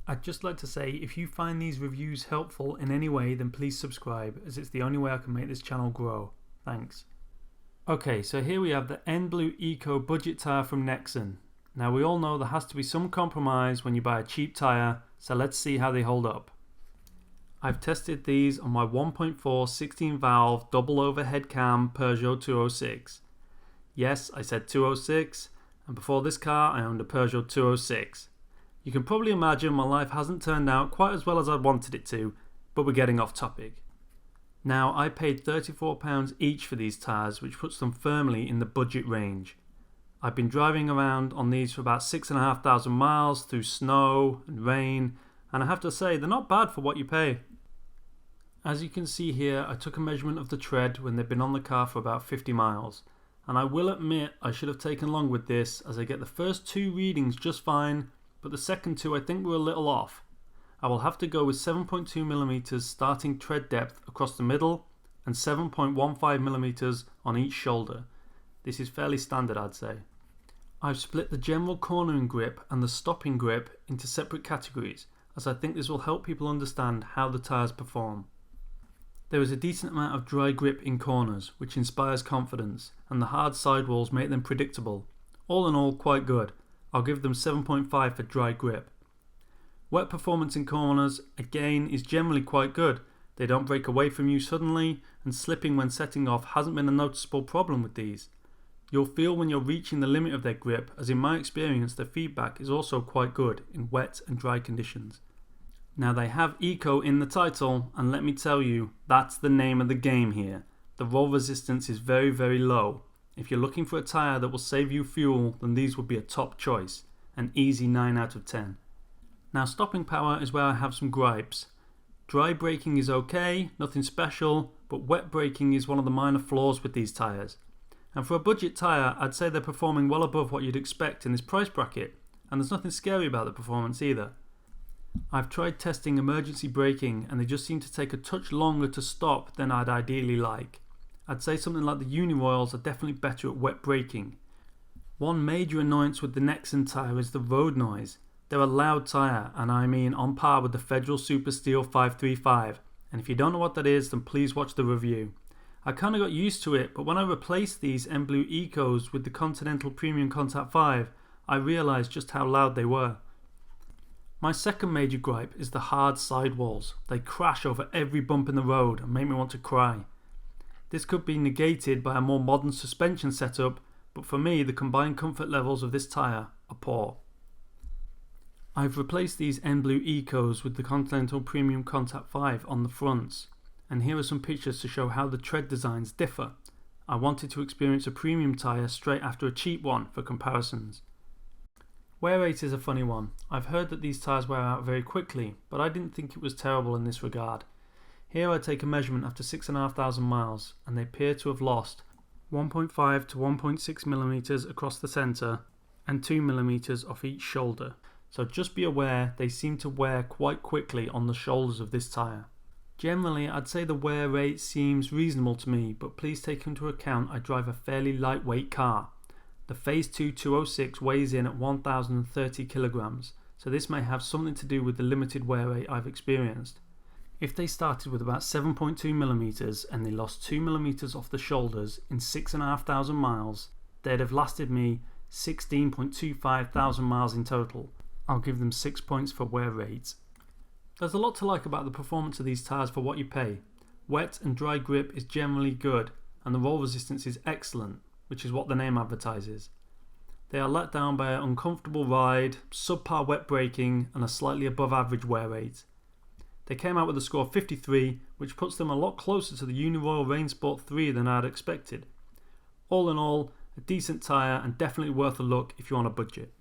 I'd just like to say, if you find these reviews helpful in any way, then please subscribe, as it's the only way I can make this channel grow. Thanks. Okay, so here we have the N-blue Eco budget tyre from Nexen. Now we all know there has to be some compromise when you buy a cheap tyre, so let's see how they hold up. I've tested these on my 1.4 16 valve double overhead cam Peugeot 206. Yes, I said 206, and before this car I owned a Peugeot 206. You can probably imagine my life hasn't turned out quite as well as I wanted it to, but we're getting off topic. Now, I paid £34 each for these tyres, which puts them firmly in the budget range. I've been driving around on these for about 6,500 miles through snow and rain, and I have to say they're not bad for what you pay. As you can see here, I took a measurement of the tread when they've been on the car for about 50 miles, and I will admit I should have taken long with this, as I get the first two readings just fine, but the second two I think were a little off. I will have to go with 7.2mm starting tread depth across the middle and 7.15mm on each shoulder. This is fairly standard, I'd say. I've split the general cornering grip and the stopping grip into separate categories, as I think this will help people understand how the tyres perform. There is a decent amount of dry grip in corners, which inspires confidence, and the hard sidewalls make them predictable. All in all, quite good. I'll give them 7.5 for dry grip. Wet performance in corners, again, is generally quite good. They don't break away from you suddenly, and slipping when setting off hasn't been a noticeable problem with these. You'll feel when you're reaching the limit of their grip, as in my experience the feedback is also quite good in wet and dry conditions. Now they have Eco in the title, and let me tell you, that's the name of the game here. The roll resistance is very, very low. If you're looking for a tyre that will save you fuel, then these would be a top choice. An easy 9 out of 10. Now stopping power is where I have some gripes. Dry braking is okay, nothing special, but wet braking is one of the minor flaws with these tyres. And for a budget tyre, I'd say they're performing well above what you'd expect in this price bracket, and there's nothing scary about the performance either. I've tried testing emergency braking, and they just seem to take a touch longer to stop than I'd ideally like. I'd say something like the Uniroyals are definitely better at wet braking. One major annoyance with the Nexen tyre is the road noise. They're a loud tyre, and I mean on par with the Federal Super Steel 535, and if you don't know what that is, then please watch the review. I kinda got used to it, but when I replaced these N-blue Ecos with the Continental Premium Contact 5, I realised just how loud they were. My second major gripe is the hard sidewalls. They crash over every bump in the road and make me want to cry. This could be negated by a more modern suspension setup, but for me the combined comfort levels of this tyre are poor. I've replaced these N-blue Ecos with the Continental Premium Contact 5 on the fronts, and here are some pictures to show how the tread designs differ. I wanted to experience a premium tyre straight after a cheap one for comparisons. Wear rate is a funny one. I've heard that these tyres wear out very quickly, but I didn't think it was terrible in this regard. Here I take a measurement after 6,500 miles, and they appear to have lost 1.5 to 1.6mm across the centre and 2mm off each shoulder. So just be aware they seem to wear quite quickly on the shoulders of this tyre. Generally I'd say the wear rate seems reasonable to me, but please take into account I drive a fairly lightweight car. The Phase 2 206 weighs in at 1,030 kilograms, so this may have something to do with the limited wear rate I've experienced. If they started with about 7.2mm and they lost 2mm off the shoulders in 6,500 miles, they'd have lasted me 16.25 thousand miles in total. I'll give them 6 points for wear rate. There's a lot to like about the performance of these tyres for what you pay. Wet and dry grip is generally good, and the roll resistance is excellent, which is what the name advertises. They are let down by an uncomfortable ride, subpar wet braking, and a slightly above average wear rate. They came out with a score of 53, which puts them a lot closer to the Uniroyal Rain Sport 3 than I'd expected. All in all, a decent tyre and definitely worth a look if you're on a budget.